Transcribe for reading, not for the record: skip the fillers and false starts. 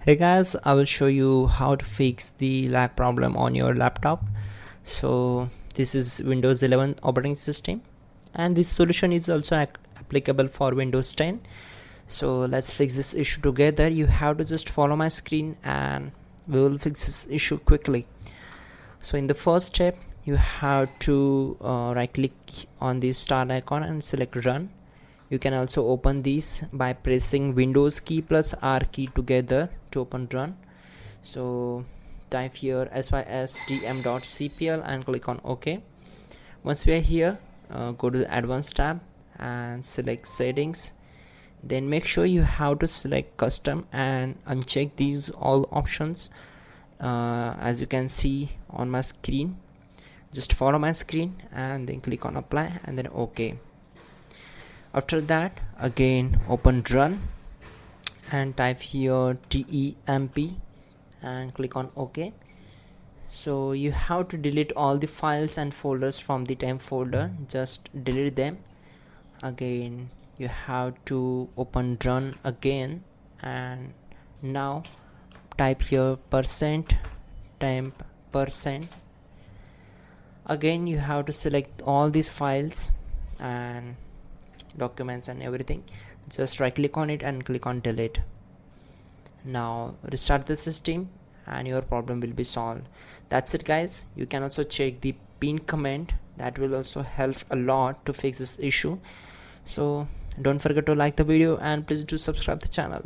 Hey guys, I will show you how to fix the lag problem on your laptop. So this is Windows 11 operating system, and this solution is also applicable for Windows 10. So let's fix this issue together. You have to just follow my screen and we will fix this issue quickly. So in the first step, you have to right click on the start icon and select run. You can also open these by pressing Windows key plus R key together to open run. So type here sysdm.cpl and click on OK. Once we are here, go to the advanced tab and select settings. Then make sure you have to select custom and uncheck these all options. As you can see on my screen, just follow my screen and then click on apply and then OK. After that, again open run and type here temp and click on OK. So you have to delete all the files and folders from the temp folder. Just delete them. Again you have to open run again, and now type here %temp%. Again you have to select all these files and documents and everything. Just right click on it and click on delete. Now restart the system and your problem will be solved. That's it guys. You can also check the pin command, that will also help a lot to fix this issue. So don't forget to like the video and please do subscribe the channel.